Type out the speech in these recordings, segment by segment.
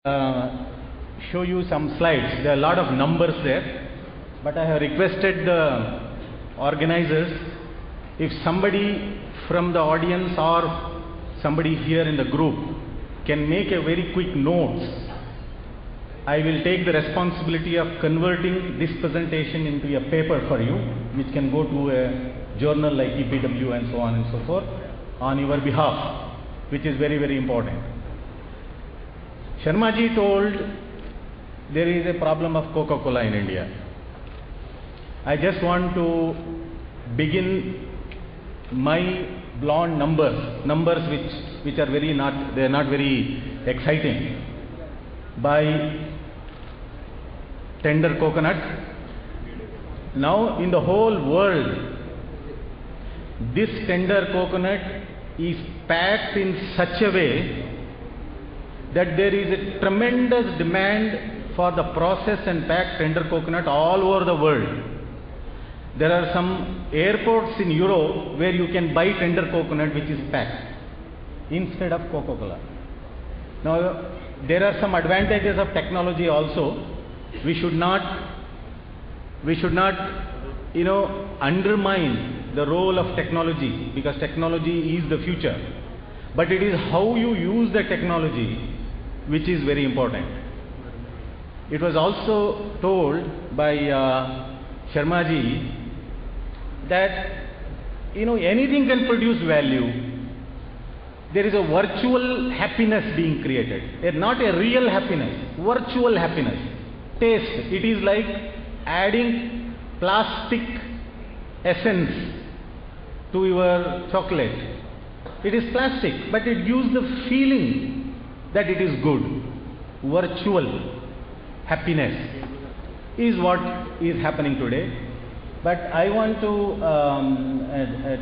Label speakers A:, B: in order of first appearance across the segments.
A: Show you some slides. There are a lot of numbers there, but I have requested the organizers, if somebody from the audience or somebody here in the group can make a very quick notes, I will take the responsibility of converting this presentation into a paper for you, which can go to a journal like EPW and so on and so forth on your behalf, which is very, very important. Sharmaji told there is a problem of Coca-Cola in India. I just want to begin my blonde numbers which are they are not very exciting, by tender coconut. Now in the whole world, this tender coconut is packed in such a way that there is a tremendous demand for the processed and packed tender coconut all over the world. There are some airports in Europe where you can buy tender coconut which is packed instead of Coca-Cola. Now there are some advantages of technology also. We should not undermine the role of technology, because technology is the future. But it is how you use the technology which is very important. It was also told by Sharmaji that anything can produce value. There is a virtual happiness being created, not a real happiness, virtual happiness. Taste, it is like adding plastic essence to your chocolate. It is plastic, but it gives the feeling that it is good. Virtual happiness is what is happening today. But I want to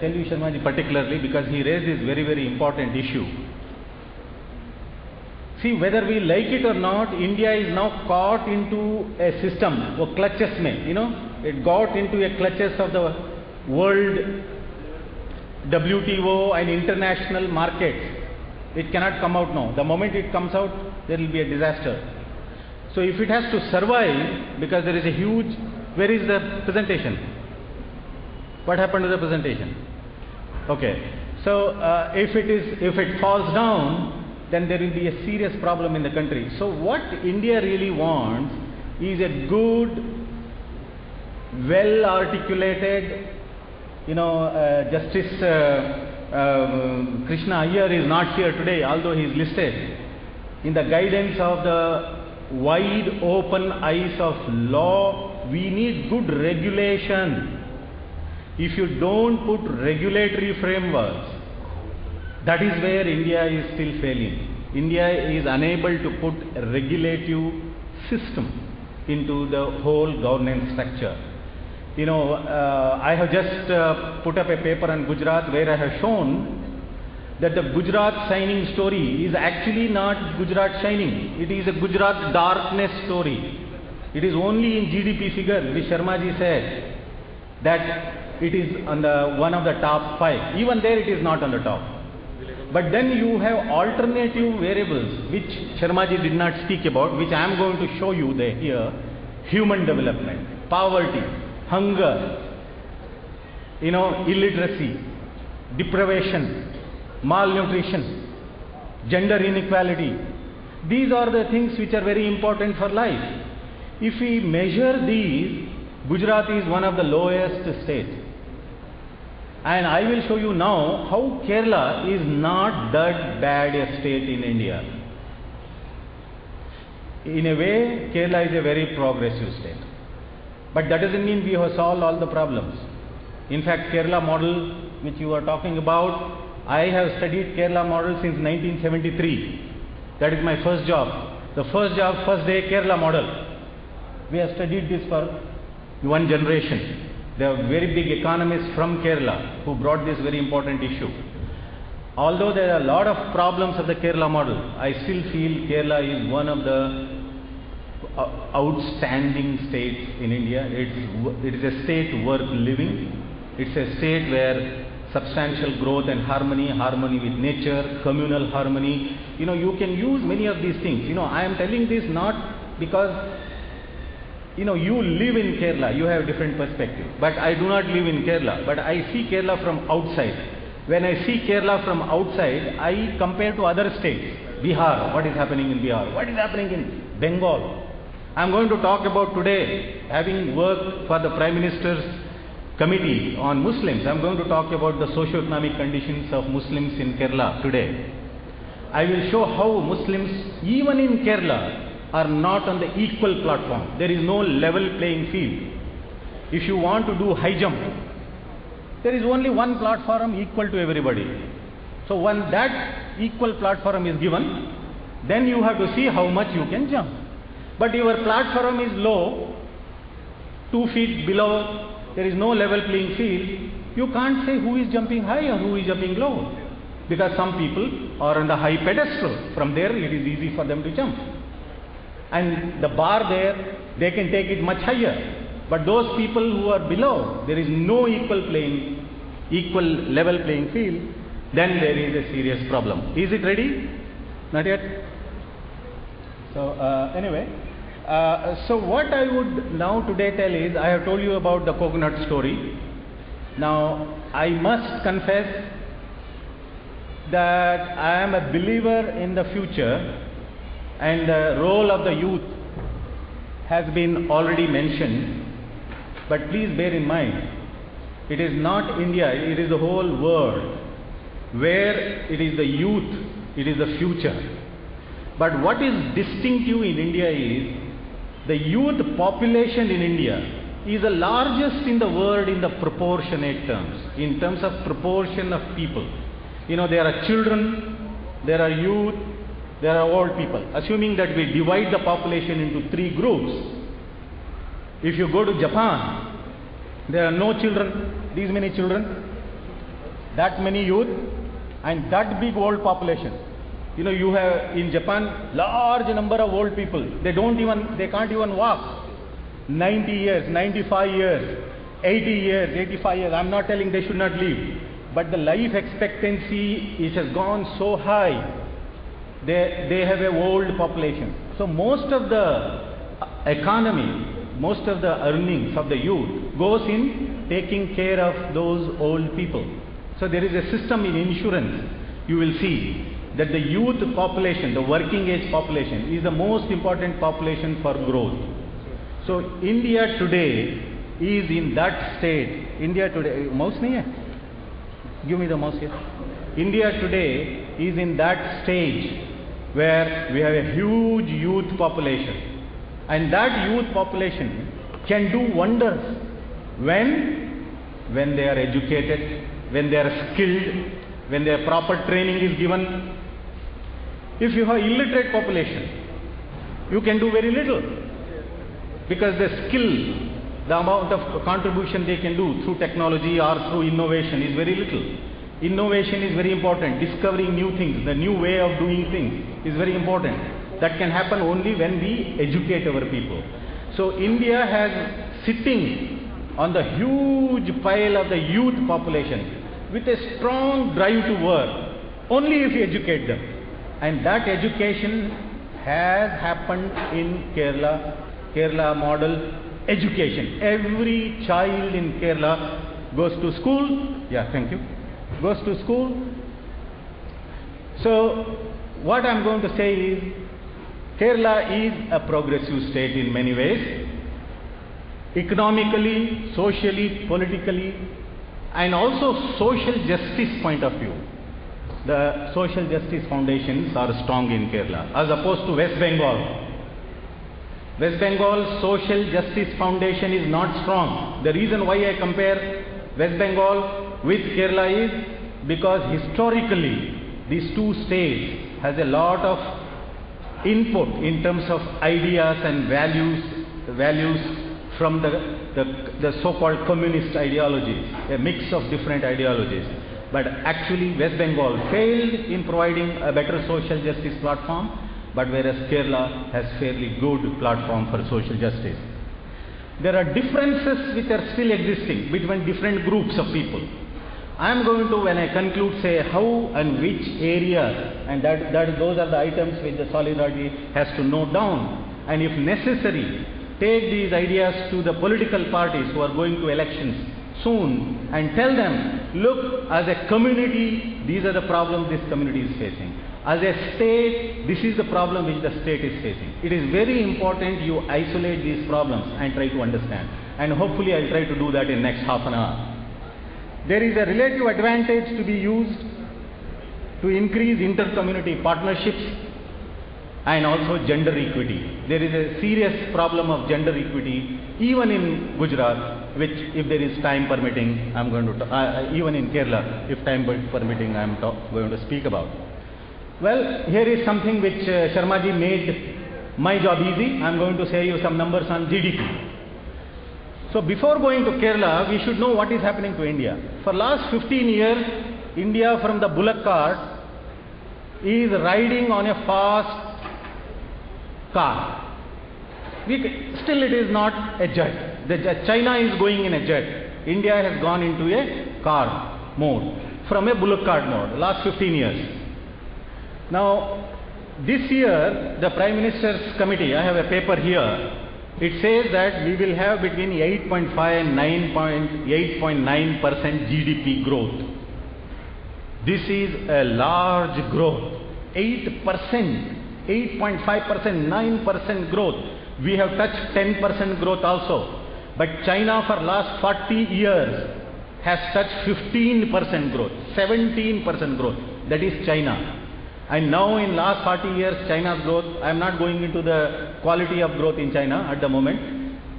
A: tell you, Sharmaji, particularly because he raised this very, very important issue. See, whether we like it or not, India is now caught into a system, or clutches it got into a clutches of the world WTO and international markets. It cannot come out now. The moment it comes out, there will be a disaster. So if it has to survive, because there is a huge... Where is the presentation? What happened to the presentation? Okay. So if it falls down, then there will be a serious problem in the country. So what India really wants is a good, well articulated, Justice Krishna Iyer is not here today, although he is listed. In the guidance of the wide open eyes of law, we need good regulation. If you don't put regulatory frameworks, that is where India is still failing. India is unable to put a regulative system into the whole governance structure. I have just put up a paper on Gujarat where I have shown that the Gujarat shining story is actually not Gujarat shining. It is a Gujarat darkness story. It is only in GDP figure, which Sharmaji said that it is on the one of the top 5. Even there it is not on the top. But then you have alternative variables which Sharmaji did not speak about, which I am going to show you here. Human development, poverty, hunger, illiteracy, deprivation, malnutrition, gender inequality. These are the things which are very important for life. If we measure these, Gujarat is one of the lowest states. And I will show you now how Kerala is not that bad a state in India. In a way, Kerala is a very progressive state. But that doesn't mean we have solved all the problems. In fact, Kerala model, which you are talking about, I have studied Kerala model since 1973. That is my first job. The first job, first day, Kerala model. We have studied this for one generation. There are very big economists from Kerala who brought this very important issue. Although there are a lot of problems of the Kerala model, I still feel Kerala is one of the outstanding states in India. It is a state worth living. It's a state where substantial growth and harmony, harmony with nature, communal harmony. You can use many of these things. I am telling this not because, you live in Kerala, you have different perspective. But I do not live in Kerala, but I see Kerala from outside. When I see Kerala from outside, I compare to other states. Bihar, what is happening in Bihar? What is happening in Bengal? I am going to talk about today, having worked for the Prime Minister's Committee on Muslims, I am going to talk about the socio-economic conditions of Muslims in Kerala today. I will show how Muslims, even in Kerala, are not on the equal platform. There is no level playing field. If you want to do high jump, there is only one platform equal to everybody. So when that equal platform is given, then you have to see how much you can jump. But your platform is low, 2 feet below, there is no level playing field, you can't say who is jumping high or who is jumping low. Because some people are on the high pedestal. From there it is easy for them to jump. And the bar there, they can take it much higher. But those people who are below, there is no equal level playing field, then there is a serious problem. Is it ready? Not yet? So anyway, so what I would now today tell is, I have told you about the coconut story. Now I must confess that I am a believer in the future, and the role of the youth has been already mentioned. But please bear in mind, it is not India, it is the whole world where it is the youth, it is the future. But what is distinctive in India is, the youth population in India is the largest in the world in the proportionate terms, in terms of proportion of people. There are children, there are youth, there are old people. Assuming that we divide the population into 3 groups, if you go to Japan, there are no children, these many children, that many youth, and that big old population. You have in Japan large number of old people. They can't even walk. 90 years, 95 years, 80 years, 85 years. I'm not telling they should not live, but the life expectancy, it has gone so high. They have a old population. So most of the economy, most of the earnings of the youth goes in taking care of those old people. So there is a system in insurance. You will see that the youth population, the working age population, is the most important population for growth. So India today is in that state. India today, mouse nahi hai? Give me the mouse here. India today is in that stage where we have a huge youth population. And that youth population can do wonders when they are educated, when they are skilled, when their proper training is given. If you have illiterate population, you can do very little, because the skill, the amount of contribution they can do through technology or through innovation is very little. Innovation is very important. Discovering new things, the new way of doing things is very important. That can happen only when we educate our people. So India has sitting on the huge pile of the youth population with a strong drive to work, only if you educate them. And that education has happened in Kerala model education. Every child in Kerala goes to school. Yeah, thank you. Goes to school. So what I'm going to say is, Kerala is a progressive state in many ways, economically, socially, politically, and also social justice point of view. The social justice foundations are strong in Kerala, as opposed to West Bengal. West Bengal's social justice foundation is not strong. The reason why I compare West Bengal with Kerala is because historically these two states has a lot of input in terms of ideas and values from the so-called communist ideologies, a mix of different ideologies. But actually West Bengal failed in providing a better social justice platform, but whereas Kerala has fairly good platform for social justice. There are differences which are still existing between different groups of people. I am going to, when I conclude, say how and which areas, and those are the items which the solidarity has to note down. And if necessary, take these ideas to the political parties who are going to elections soon and tell them, look, as a community, these are the problems this community is facing. As a state, this is the problem which the state is facing. It is very important you isolate these problems and try to understand. And hopefully I'll try to do that in next half an hour. There is a relative advantage to be used to increase inter-community partnerships and also gender equity. There is a serious problem of gender equity even in Gujarat, which if there is time permitting, I'm going to, even in Kerala, if time permitting, I'm going to speak about. Well, here is something which Sharmaji made my job easy. I'm going to say you some numbers on GDP. So before going to Kerala, we should know what is happening to India. For last 15 years, India from the bullock cart is riding on a fast car. Still it is not a jet. China is going in a jet. India has gone into a car mode, from a bullock cart mode, last 15 years. Now, this year, the Prime Minister's Committee, I have a paper here, it says that we will have between 8.5 and 8.9% GDP growth. This is a large growth. 8%, 8.5%, 9% growth. We have touched 10% growth also. But China for last 40 years has touched 15% growth, 17% growth. That is China. And now in last 40 years, China's growth, I am not going into the quality of growth in China at the moment.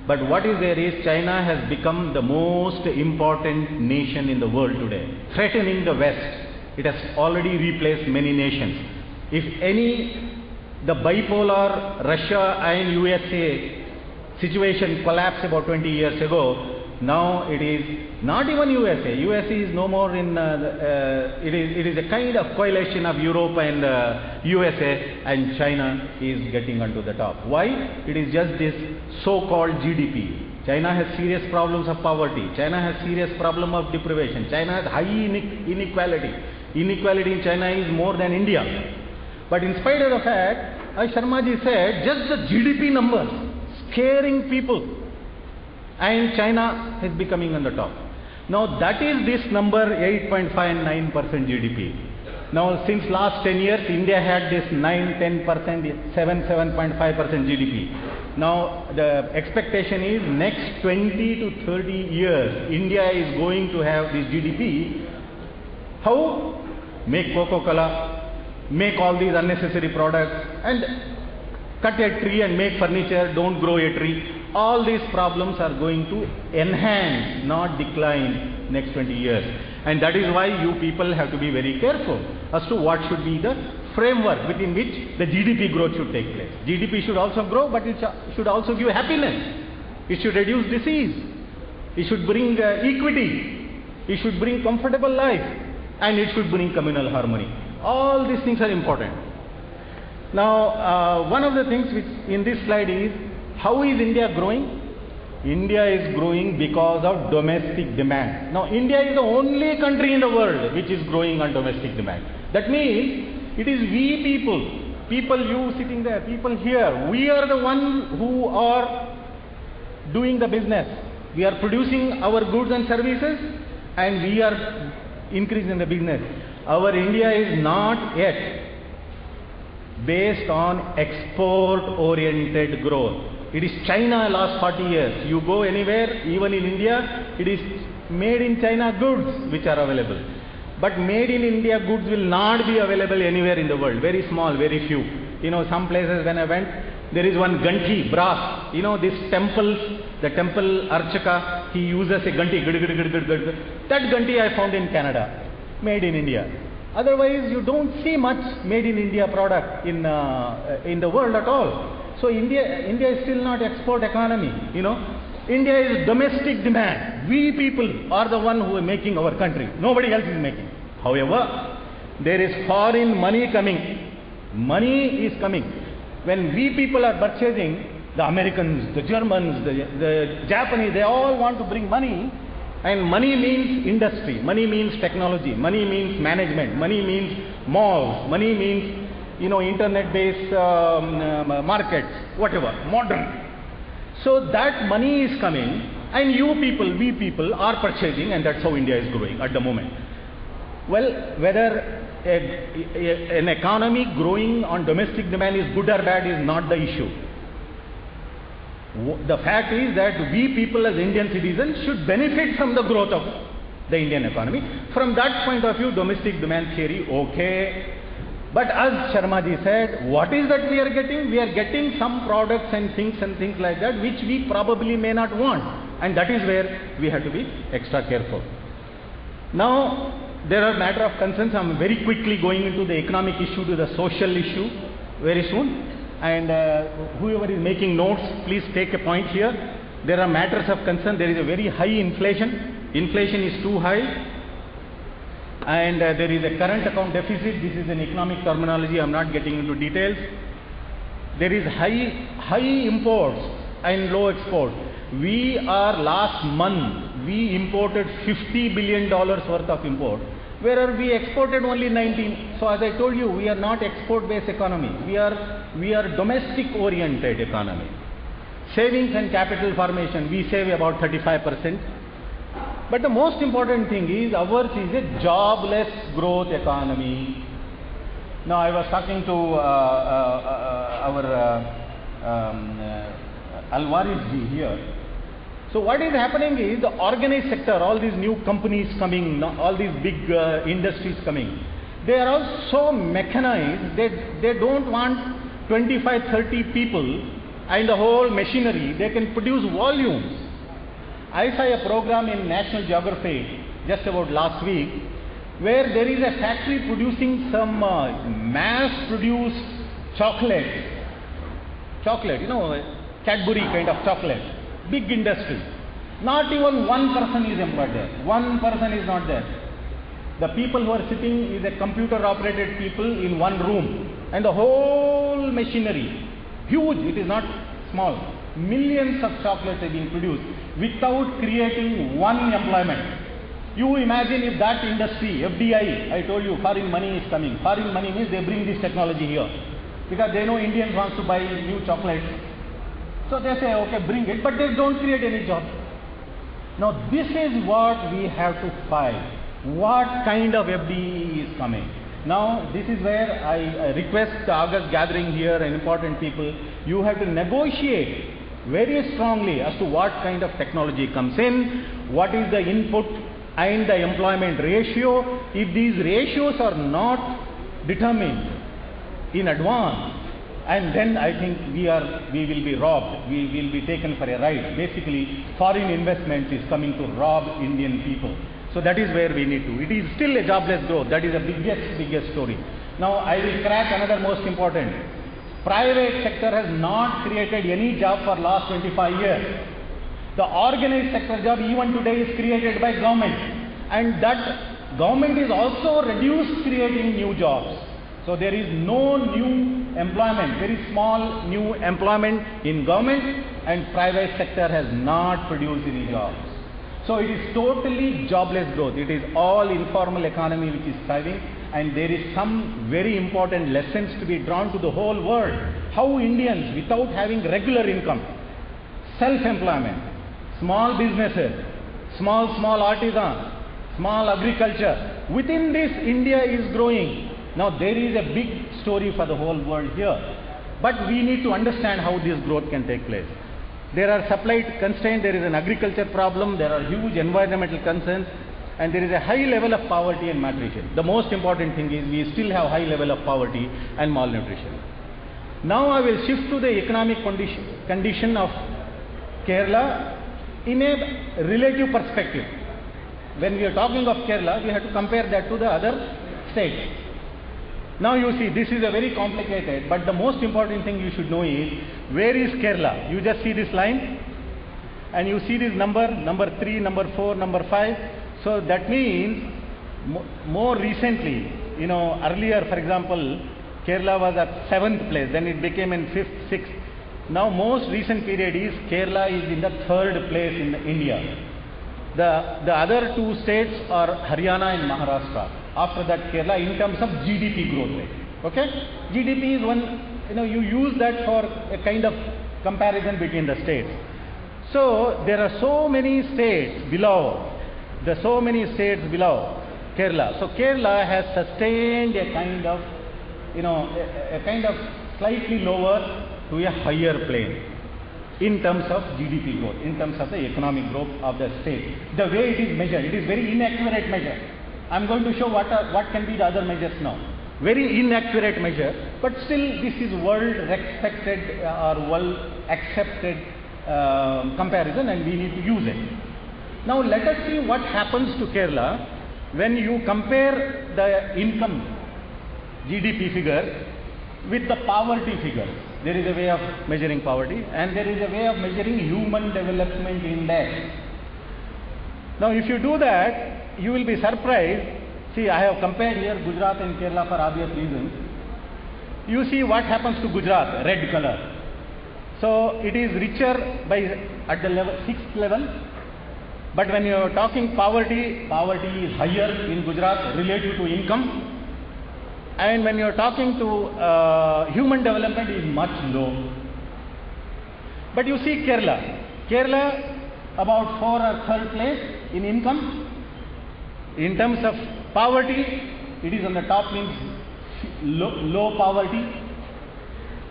A: But what is there is, China has become the most important nation in the world today, threatening the West. It has already replaced many nations. If the bipolar Russia and USA situation collapsed about 20 years ago, now it is not even USA. USA is no more in, it is a kind of coalition of Europe and USA, and China is getting onto the top. Why? It is just this so-called GDP. China has serious problems of poverty. China has serious problem of deprivation. China has high inequality. Inequality in China is more than India. But in spite of the fact, as Sharmaji said, just the GDP numbers, scaring people. And China is becoming on the top. Now that is this number 8.5 and 9% GDP. Now since last 10 years, India had this 9-10%, 7.5% GDP. Now the expectation is next 20 to 30 years, India is going to have this GDP. How? Make Coca-Cola, make all these unnecessary products, and cut a tree and make furniture, don't grow a tree. All these problems are going to enhance, not decline next 20 years. And that is why you people have to be very careful as to what should be the framework within which the GDP growth should take place. GDP should also grow, but it should also give happiness. It should reduce disease. It should bring equity. It should bring comfortable life. And it should bring communal harmony. All these things are important. Now, one of the things which in this slide is, how is India growing? India is growing because of domestic demand. Now, India is the only country in the world which is growing on domestic demand. That means it is we people you sitting there, people here, we are the ones who are doing the business. We are producing our goods and services, and we are increasing the business. Our India is not yet based on export-oriented growth. It is China last 40 years. You go anywhere, even in India, it is made in China goods which are available. But made in India goods will not be available anywhere in the world. Very small, very few. You know, some places when I went, there is one ganti, brass. You know, this temples, the temple Archaka, he uses a ganti. That ganti I found in Canada, made in India. Otherwise, you don't see much made in India product in the world at all. So India is still not export economy, you know. India is domestic demand. We people are the one who are making our country. Nobody else is making. However, there is foreign money coming. Money is coming. When we people are purchasing, the Americans, the Germans, the Japanese, they all want to bring money. And money means industry, money means technology, money means management, money means malls, money means, internet-based markets, whatever, modern. So that money is coming, and we people are purchasing, and that's how India is growing at the moment. Well, whether an economy growing on domestic demand is good or bad is not the issue. The fact is that we people as Indian citizens should benefit from the growth of the Indian economy. From that point of view, domestic demand theory, okay. But as Sharmaji said, what is that we are getting? We are getting some products and things like that which we probably may not want. And that is where we have to be extra careful. Now, there are matter of concerns. I am very quickly going into the economic issue to the social issue very soon. And whoever is making notes, please take a point here. There are matters of concern. There is a very high inflation. Inflation is too high. And there is a current account deficit. This is an economic terminology. I am not getting into details. There is high imports and low exports. Last month, we imported $50 billion worth of import, whereas we exported only 19. So as I told you, we are not export-based economy. We are domestic-oriented economy. Savings and capital formation, we save about 35%. But the most important thing is ours is a jobless growth economy. Now I was talking to our Alvarez ji here. So what is happening is the organized sector, all these new companies coming, all these big industries coming, they are all so mechanized, they don't want 25, 30 people and the whole machinery. They can produce volumes. I saw a program in National Geography just about last week where there is a factory producing some mass-produced chocolate, Cadbury kind of chocolate, big industry. Not even one person is employed there. One person is not there. The people who are sitting is a computer-operated people in one room, and the whole machinery, huge, it is not small. Millions of chocolates are being produced without creating one employment. You imagine if that industry, FDI, I told you, foreign money is coming. Foreign money means they bring this technology here because they know Indians wants to buy new chocolates. So they say, okay, bring it, but they don't create any jobs. Now this is what we have to fight. What kind of FDI is coming? Now this is where I request the August gathering here and important people, you have to negotiate very strongly as to what kind of technology comes in, what is the input and the employment ratio. If these ratios are not determined in advance, and then I think we will be robbed, we will be taken for a ride. Basically, foreign investment is coming to rob Indian people. So that is where we need to. It is still a jobless growth. That is the biggest story. Now I will crack another most important. Private sector has not created any job for last 25 years. The organized sector job even today is created by government. And that government is also reduced creating new jobs. So there is no new employment, very small new employment in government, and private sector has not produced any jobs. So it is totally jobless growth. It is all informal economy which is thriving, and there is some very important lessons to be drawn to the whole world. How Indians, without having regular income, self-employment, small businesses, small artisans, small agriculture, within this India is growing. Now there is a big story for the whole world here, but we need to understand how this growth can take place. There are supply constraints, there is an agriculture problem, there are huge environmental concerns, and there is a high level of poverty and malnutrition. The most important thing is we still have high level of poverty and malnutrition. Now I will shift to the economic condition of Kerala in a relative perspective. When we are talking of Kerala, we have to compare that to the other states. Now you see, this is a very complicated, but the most important thing you should know is, where is Kerala? You just see this line, and you see this number 3, number 4, number 5. So that means, more recently, earlier, for example, Kerala was at 7th place, then it became in 5th, 6th. Now most recent period is, Kerala is in the 3rd place in India. The other two states are Haryana and Maharashtra. After that, Kerala, in terms of GDP growth rate. Okay? GDP is one, you use that for a kind of comparison between the states. So, there are so many states below. There are so many states below Kerala. So, Kerala has sustained a kind of, a kind of slightly lower to a higher plane in terms of GDP growth, in terms of the economic growth of the state. The way it is measured, it is very inaccurate measure. I am going to show what can be the other measures now. Very inaccurate measure, but still this is world respected or world accepted comparison, and we need to use it. Now let us see what happens to Kerala when you compare the income GDP figure with the poverty figure. There is a way of measuring poverty, and there is a way of measuring human development index. Now if you do that, you will be surprised. See, I have compared here Gujarat and Kerala for obvious reasons. You see what happens to Gujarat, red color. So it is richer at the level 6th level. But when you are talking poverty, poverty is higher in Gujarat relative to income. And when you are talking to human development is much low. But you see Kerala about 4 or 3rd place in income. In terms of poverty, it is on the top, means low poverty.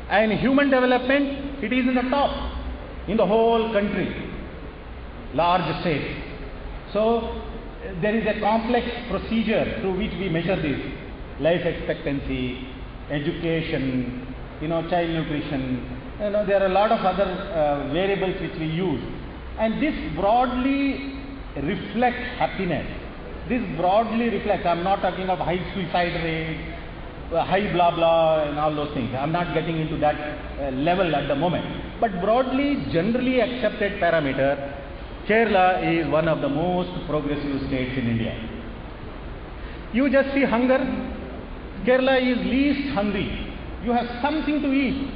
A: And human development, it is in the top in the whole country, large state. So there is a complex procedure through which we measure this. Life expectancy, education, child nutrition, there are a lot of other variables which we use. And this broadly reflects happiness. This broadly reflects, I am not talking of high suicide rate, high blah blah and all those things. I am not getting into that level at the moment. But broadly, generally accepted parameter, Kerala is one of the most progressive states in India. You just see hunger. Kerala is least hungry. You have something to eat.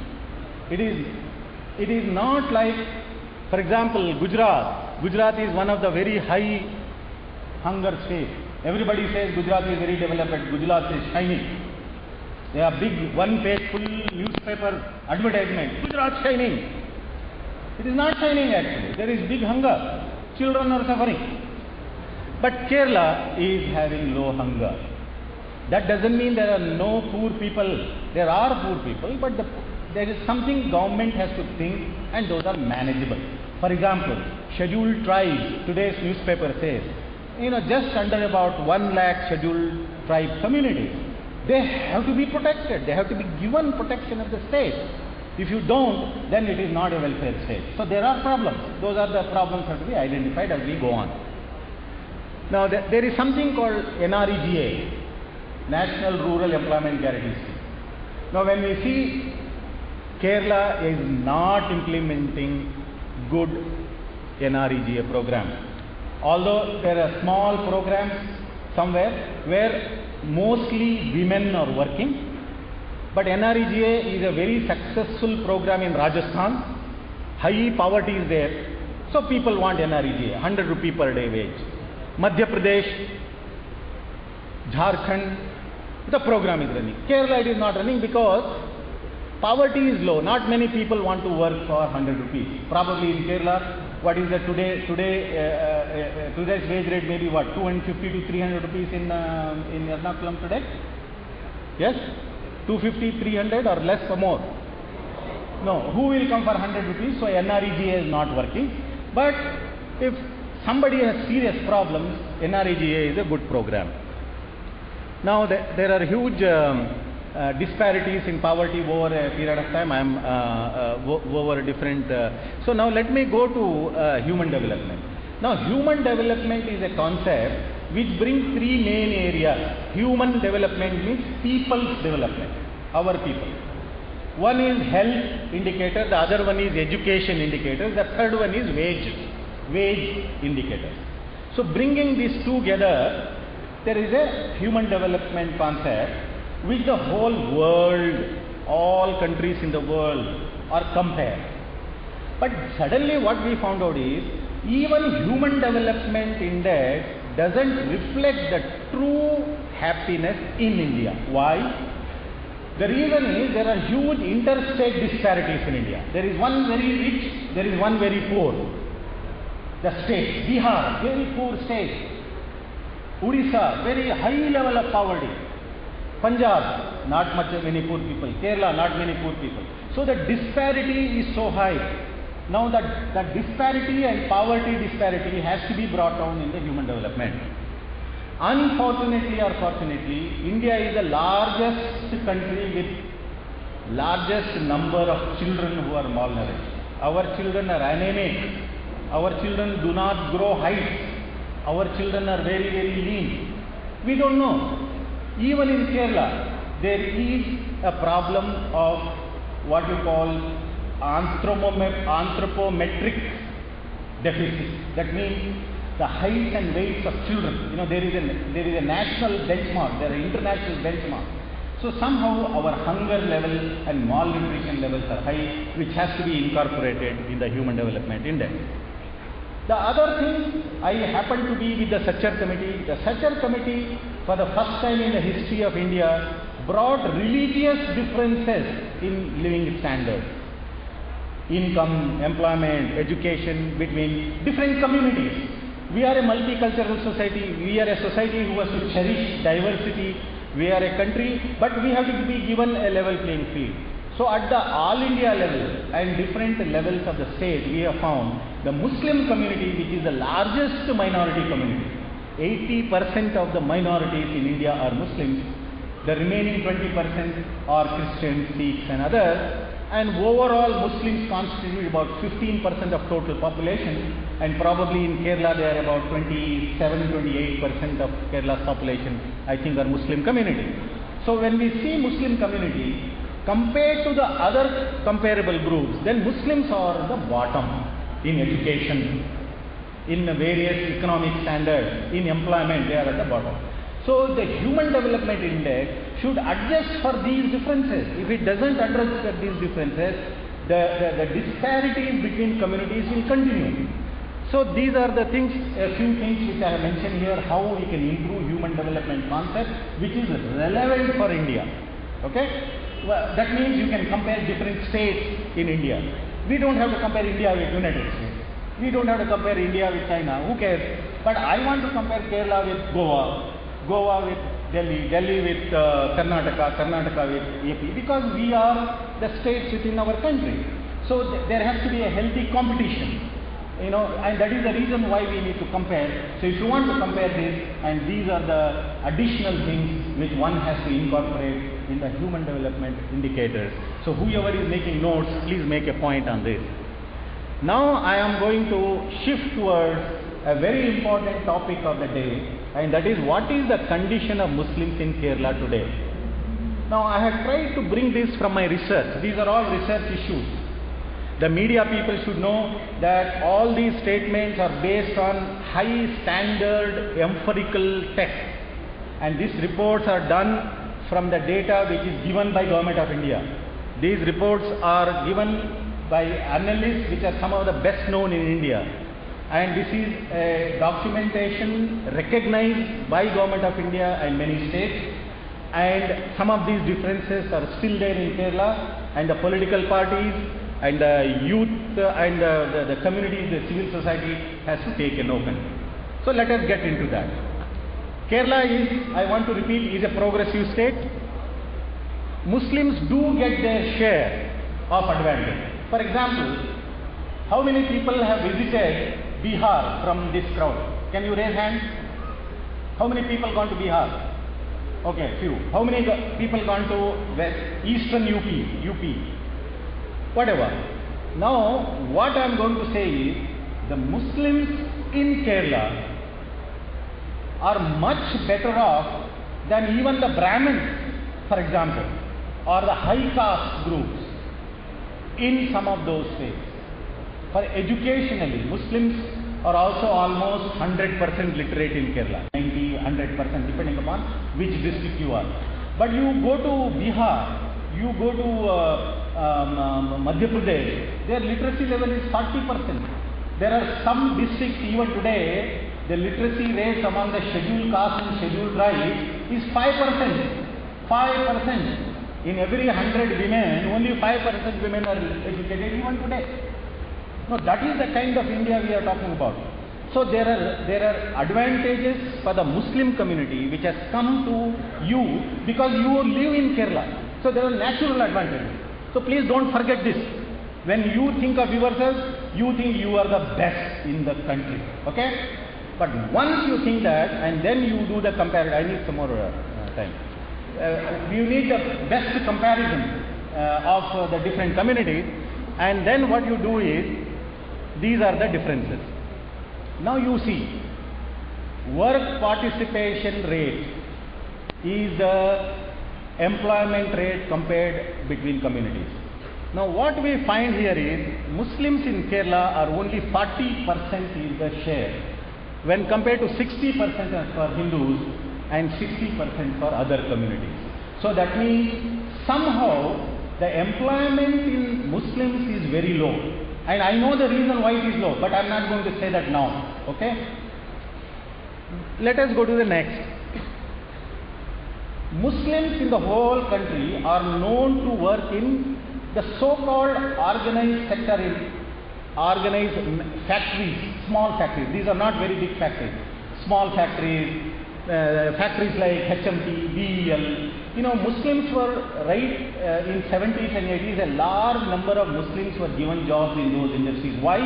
A: It is not like, for example, Gujarat. Gujarat is one of the very high hunger states. Everybody says Gujarat is very developed, Gujarat is shining. They are big one-page full newspaper advertisement. Gujarat shining. It is not shining actually. There is big hunger. Children are suffering. But Kerala is having low hunger. That doesn't mean there are no poor people. There are poor people, but there is something government has to think, and those are manageable. For example, scheduled tribes, today's newspaper says, just under about 1 lakh scheduled tribe communities. They have to be protected. They have to be given protection of the state. If you don't, then it is not a welfare state. So there are problems. Those are the problems that have to be identified as we go on. Now there is something called NREGA, National Rural Employment Guarantee Scheme. Now when we see Kerala is not implementing good NREGA program, although there are small programs somewhere where mostly women are working, but NREGA is a very successful program in Rajasthan. High poverty is there, so people want NREGA, 100 rupee per day wage. Madhya Pradesh, Jharkhand, the program is running. Kerala, it is not running because poverty is low. Not many people want to work for 100 rupees. Probably in Kerala, what is the today's wage rate? Maybe what, 250 to 300 rupees in Ernakulam today? Yes, 250, 300 or less or more? No. Who will come for 100 rupees? So NREGA is not working. But if somebody has serious problems, NREGA is a good program. Now there are huge disparities in poverty over a period of time. I am over different. So now let me go to human development. Now human development is a concept which brings 3 main areas. Human development means people's development, our people. One is health indicator, the other one is education indicator, the third one is wage indicator. So bringing these two together, there is a human development concept which the whole world, all countries in the world are compared. But suddenly what we found out is Even human development index doesn't reflect the true happiness in India. Why? The reason is there are huge interstate disparities in India. There is one very rich, there is one very poor. The state, Bihar, very poor state. Odisha, very high level of poverty. Punjab, not much many poor people. Kerala, not many poor people. So the disparity is so high. Now that disparity and poverty disparity has to be brought down in the human development. Unfortunately or fortunately, India is the largest country with largest number of children who are malnourished. Our children are anemic. Our children do not grow height. Our children are very, very lean. We don't know. Even in Kerala, there is a problem of what you call anthropometric deficit. That means the height and weights of children. You know, there is a national benchmark, there are international benchmarks. So somehow our hunger level and malnutrition levels are high, which has to be incorporated in the Human Development Index. The other thing, I happen to be with the Sachar Committee. The Sachar Committee, for the first time in the history of India, brought religious differences in living standards. Income, employment, education between different communities. We are a multicultural society. We are a society who has to cherish diversity. We are a country, but we have to be given a level playing field. So at the all India level and different levels of the state, we have found the Muslim community, which is the largest minority community. 80% of the minorities in India are Muslims. The remaining 20% are Christians, Sikhs and others. And overall Muslims constitute about 15% of total population, and probably in Kerala they are about 27-28% of Kerala's population, I think, are Muslim community. So when we see Muslim community compared to the other comparable groups, then Muslims are the bottom in education, in various economic standards, in employment, they are at the bottom. So the Human Development Index should adjust for these differences. If it doesn't address these differences, the disparities between communities will continue. So these are the things, a few things which I have mentioned here, how we can improve human development concept, which is relevant for India. Okay? Well, that means you can compare different states in India. We don't have to compare India with United States. We don't have to compare India with China. Who cares? But I want to compare Kerala with Goa, Goa with Delhi, Delhi with Karnataka, Karnataka with AP, because we are the states within our country. So there has to be a healthy competition, you know, and that is the reason why we need to compare. So if you want to compare this, and these are the additional things which one has to incorporate in the human development indicators. So whoever is making notes, please make a point on this. Now I am going to shift towards a very important topic of the day, and that is, what is the condition of Muslims in Kerala today? Now I have tried to bring this from my research. These are all research issues. The media people should know that all these statements are based on high standard empirical tests, and these reports are done from the data which is given by Government of India. These reports are given by analysts which are some of the best known in India, and this is a documentation recognized by Government of India and many states, and some of these differences are still there in Kerala, and the political parties and the youth and the communities, the civil society has to take an open. So let us get into that. Kerala is, I want to repeat, is a progressive state. Muslims do get their share of advantage. For example, how many people have visited Bihar from this crowd? Can you raise hands? How many people gone to Bihar? Okay, few. How many people gone to Eastern UP? Whatever. Now, what I am going to say is, the Muslims in Kerala are much better off than even the Brahmins, for example, or the high caste groups in some of those states. For educationally, Muslims are also almost 100% literate in Kerala, 90-100% depending upon which district you are. But you go to Bihar, you go to Madhya Pradesh, their literacy level is 40%. There are some districts even today, the literacy rate among the scheduled caste and scheduled tribes is 5%. 5%. In every 100 women, only 5% women are educated even today. No, that is the kind of India we are talking about. So there are advantages for the Muslim community which has come to you because you live in Kerala. So there are natural advantages. So please don't forget this. When you think of yourself, you think you are the best in the country. Okay? But once you think that and then you do the comparison, I need some more time. You need the best comparison of the different communities, and then what you do is, these are the differences. Now you see, work participation rate is the employment rate compared between communities. Now what we find here is, Muslims in Kerala are only 40% is the share, when compared to 60% for Hindus and 60% for other communities. So that means somehow the employment in Muslims is very low. And I know the reason why it is low, but I am not going to say that now. Okay? Let us go to the next. Muslims in the whole country are known to work in the so-called organized sector, in organized factories, small factories. These are not very big factories. Small factories, factories like HMT, BEL. You know, Muslims were, in 70s and 80s, a large number of Muslims were given jobs in those industries. Why?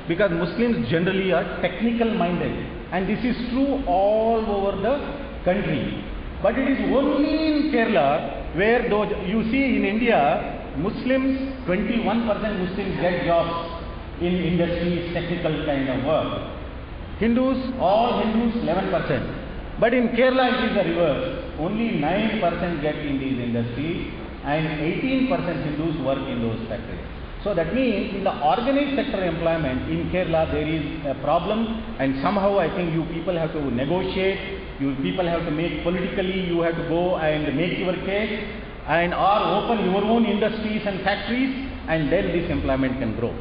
A: Because Muslims generally are technical minded. And this is true all over the country. But it is only in Kerala where those, you see in India, Muslims, 21% Muslims get jobs in industries, technical kind of work. Hindus, all Hindus, 11%. But in Kerala it is the reverse. Only 9% get in these industries and 18% Hindus work in those factories. So that means in the organized sector employment in Kerala there is a problem, and somehow I think you people have to negotiate, you people have to make politically, you have to go and make your case and or open your own industries and factories, and then this employment can grow.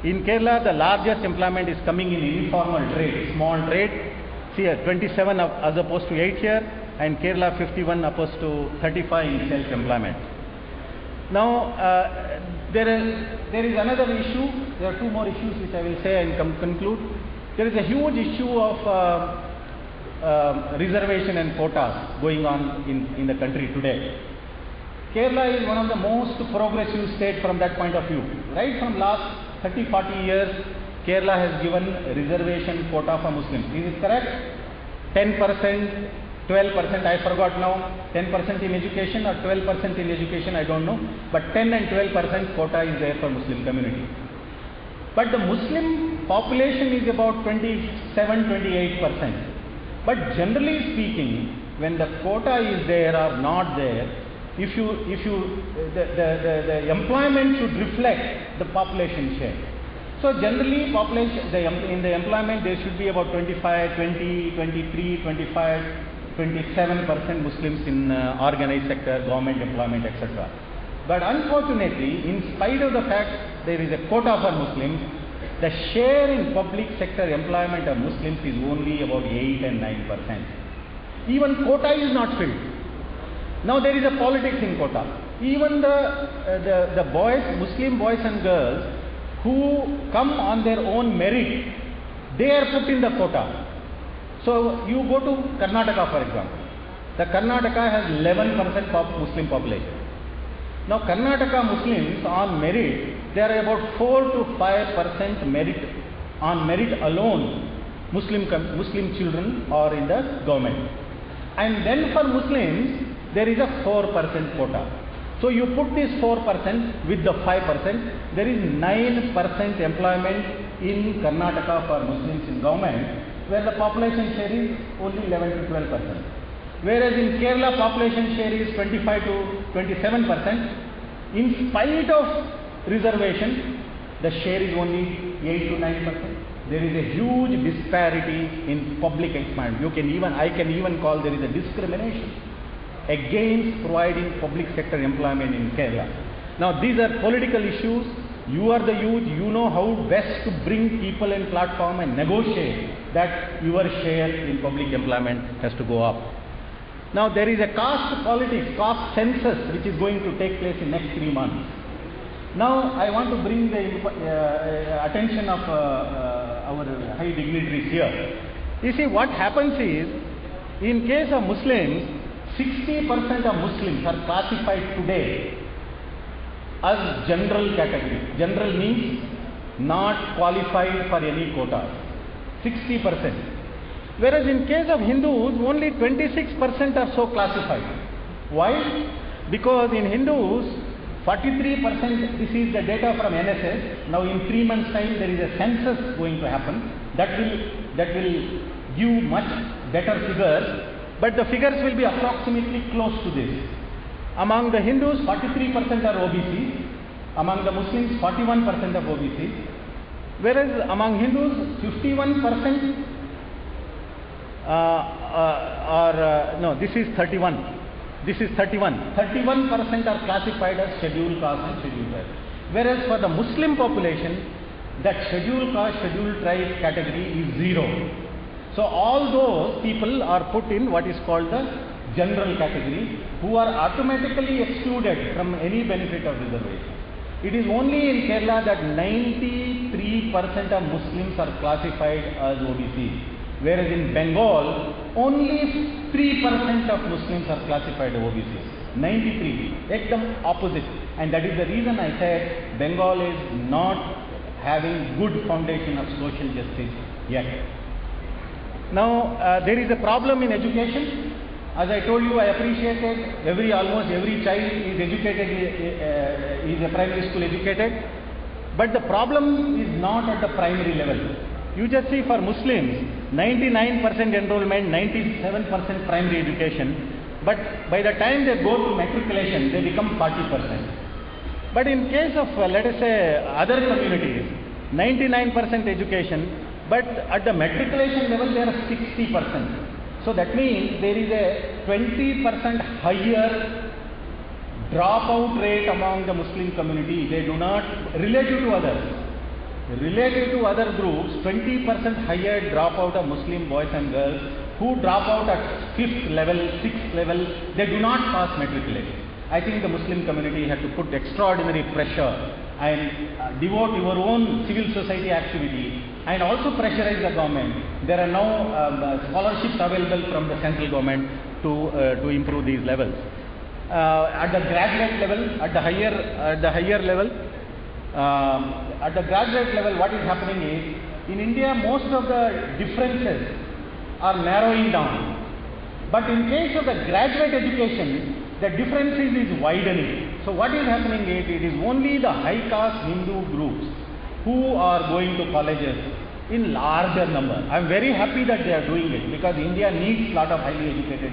A: In Kerala the largest employment is coming in informal trade, small trade. See here, 27 as opposed to 8 here, and Kerala 51 opposed to 35 in self-employment. Now, there is another issue. There are two more issues which I will say and conclude. There is a huge issue of reservation and quotas going on in the country today. Kerala is one of the most progressive states from that point of view. Right from last 30-40 years, Kerala has given reservation quota for Muslims. Is it correct? 10%, 12%, I forgot now. 10% in education or 12% in education, I don't know. But 10 and 12% quota is there for Muslim community. But the Muslim population is about 27-28%. But generally speaking, when the quota is there or not there, the employment should reflect the population share. So generally in the employment there should be about 25, 20, 23, 25, 27% Muslims in organized sector, government employment, etc. But unfortunately, in spite of the fact there is a quota for Muslims, the share in public sector employment of Muslims is only about 8 and 9%. Even quota is not filled. Now there is a politics in quota. Even the boys, Muslim boys and girls who come on their own merit, they are put in the quota. So you go to Karnataka, for example. The Karnataka has 11% Muslim population. Now Karnataka Muslims on merit, there are about 4 to 5% merit, on merit alone, Muslim children are in the government. And then for Muslims, there is a 4% quota. So you put this 4% with the 5%, there is 9% employment in Karnataka for Muslims in government, where the population share is only 11 to 12%. Whereas in Kerala, population share is 25 to 27%. In spite of reservation, the share is only 8 to 9%. There is a huge disparity in public employment. I can even call there is a discrimination against providing public sector employment in Kerala. Now these are political issues. You are the youth, you know how best to bring people in platform and negotiate that your share in public employment has to go up. Now there is a caste politics, caste census which is going to take place in next 3 months. Now I want to bring the attention of our high dignitaries here. You see, what happens is, in case of Muslims, 60% of Muslims are classified today as general category. General means not qualified for any quota. 60%. Whereas in case of Hindus, only 26% are so classified. Why? Because in Hindus, 43%, this is the data from NSS. Now in 3 months' time, there is a census going to happen. That will give much better figures. But the figures will be approximately close to this. Among the Hindus, 43% are OBCs. Among the Muslims, 41% of OBCs. Whereas among Hindus, 51% this is 31. This is 31. 31% are classified as scheduled caste and scheduled tribe. Whereas for the Muslim population, that scheduled caste, scheduled tribe category is 0. So all those people are put in what is called the general category, who are automatically excluded from any benefit of reservation. It is only in Kerala that 93% of Muslims are classified as OBCs, whereas in Bengal, only 3% of Muslims are classified as OBCs. 93, ekdam opposite. And that is the reason I said Bengal is not having good foundation of social justice yet. Now, there is a problem in education. As I told you, I appreciated almost every child is educated, is a primary school educated. But the problem is not at the primary level. You just see for Muslims, 99% enrollment, 97% primary education. But by the time they go to matriculation, they become 40%. But in case of, let us say, other communities, 99% education, but at the matriculation level, they are 60%. So that means there is a 20% higher dropout rate among the Muslim community. They do not, relative to other groups, 20% higher dropout of Muslim boys and girls who drop out at 5th level, 6th level. They do not pass matriculation. I think the Muslim community had to put extraordinary pressure and devote your own civil society activity and also pressurize the government. There are now scholarships available from the central government to improve these levels. At the graduate level, at the higher level, at the graduate level, what is happening is, in India, most of the differences are narrowing down. But in case of the graduate education, the differences is widening. So what is happening is, it is only the high caste Hindu groups who are going to colleges in larger number. I am very happy that they are doing it, because India needs a lot of highly educated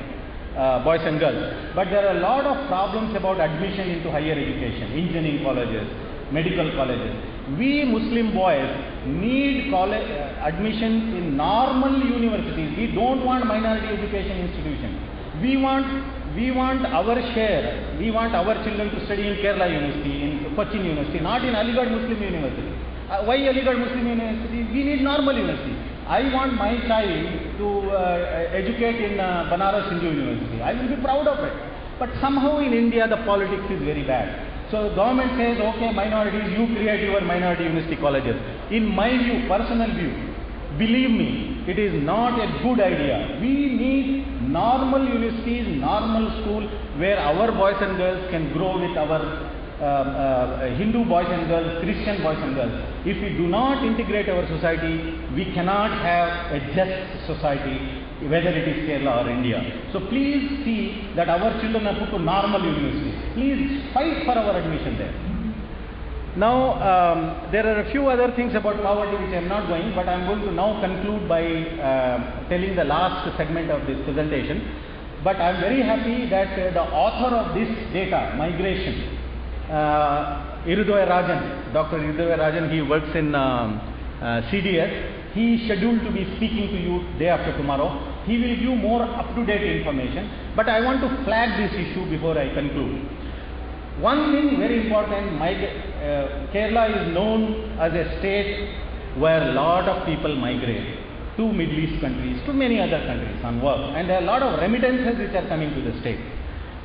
A: boys and girls. But there are a lot of problems about admission into higher education, engineering colleges, medical colleges. We Muslim boys need admissions in normal universities. We don't want minority education institutions. We want our share. We want our children to study in Kerala University, in Cochin University, not in Aligarh Muslim University. Why Aligarh Muslim University? We need normal university. I want my child to educate in Banaras Hindu University. I will be proud of it. But somehow in India the politics is very bad. So the government says, okay, minorities, you create your minority university colleges. In my view, personal view, believe me, it is not a good idea. We need normal universities, normal school, where our boys and girls can grow with our Hindu boys and girls, Christian boys and girls. If we do not integrate our society, we cannot have a just society, whether it is Kerala or India. So please see that our children are put to normal universities. Please fight for our admission there. Now, there are a few other things about poverty which I am not going, but I am going to now conclude by telling the last segment of this presentation. But I am very happy that the author of this data, migration, Irudoy Rajan, Dr. Irudoy Rajan, he works in CDS. He is scheduled to be speaking to you day after tomorrow. He will give more up-to-date information. But I want to flag this issue before I conclude. One thing very important, Kerala is known as a state where a lot of people migrate to Middle East countries, to many other countries on work, and there are a lot of remittances which are coming to the state.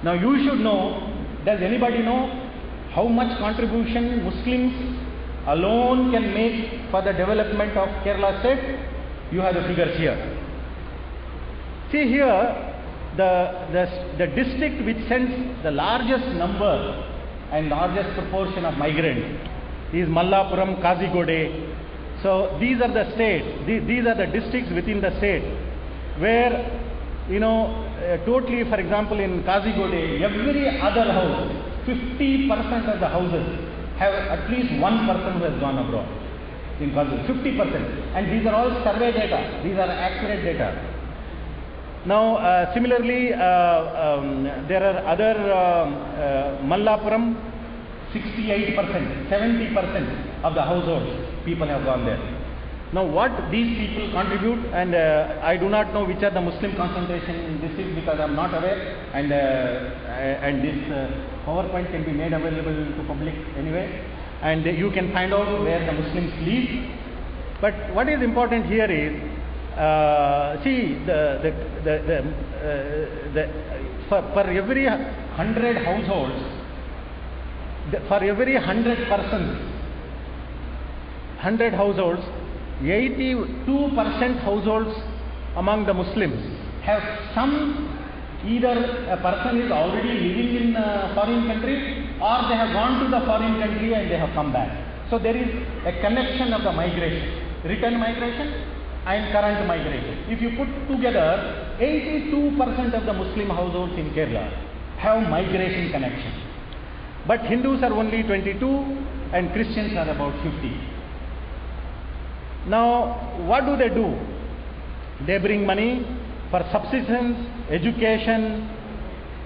A: Now you should know, does anybody know how much contribution Muslims alone can make for the development of Kerala state? You have the figures here. See here, the district which sends the largest number and largest proportion of migrants is Mallapuram, Kazigode. So these are the states, these are the districts within the state where, totally, for example, in Kazigode, every other house, 50% of the houses have at least one person who has gone abroad. In Kazigode, 50%. And these are all survey data, these are accurate data. Now, similarly, there are other Mallapuram, 68%, 70% of the households, people have gone there. Now, what these people contribute, and I do not know which are the Muslim concentration districts because I am not aware, and this PowerPoint can be made available to public anyway, and you can find out where the Muslims live. But what is important here is, see, for every 100 households, for every 100 persons, 100 households, 82% households among the Muslims have either a person is already living in a foreign country, or they have gone to the foreign country and they have come back. So there is a connection of the migration, return migration and current migration. If you put together, 82% of the Muslim households in Kerala have migration connection. But Hindus are only 22 and Christians are about 50. Now, what do? They bring money for subsistence, education,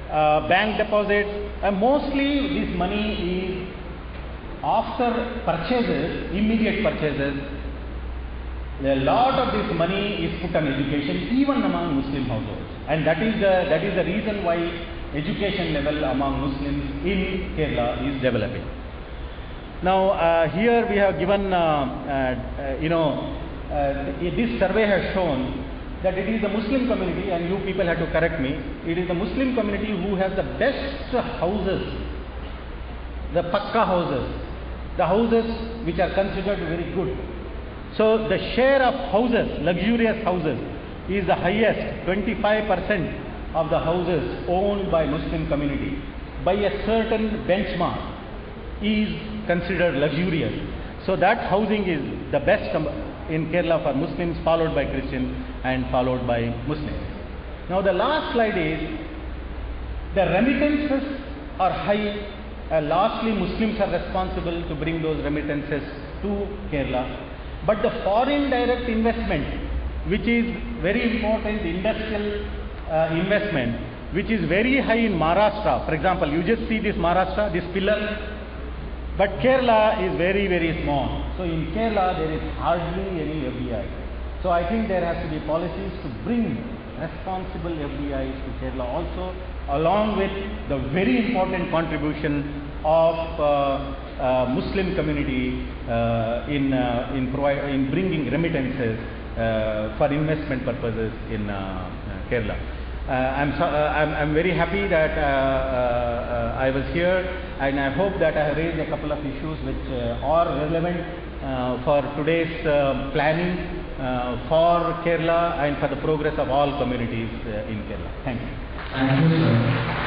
A: bank deposits, and mostly this money is after purchases, immediate purchases. A lot of this money is put on education, even among Muslim households, and that is the reason why education level among Muslims in Kerala is developing. Now, here we have given, this survey has shown that it is the Muslim community, and you people have to correct me, it is the Muslim community who has the best houses, the Pakka houses, the houses which are considered very good. So the share of houses, luxurious houses, is the highest, 25% of the houses owned by Muslim community by a certain benchmark is considered luxurious. So that housing is the best in Kerala for Muslims, followed by Christians and followed by Muslims. Now the last slide is, the remittances are high. Largely Muslims are responsible to bring those remittances to Kerala. But the foreign direct investment, which is very important, industrial investment, which is very high in Maharashtra. For example, you just see this Maharashtra, this pillar, but Kerala is very, very small. So in Kerala, there is hardly any FDI. So I think there has to be policies to bring responsible FDIs to Kerala also, along with the very important contribution of Muslim community in bringing remittances for investment purposes in Kerala. I'm very happy that I was here, and I hope that I have raised a couple of issues which are relevant for today's planning for Kerala and for the progress of all communities in Kerala. Thank you.
B: Thank you, sir.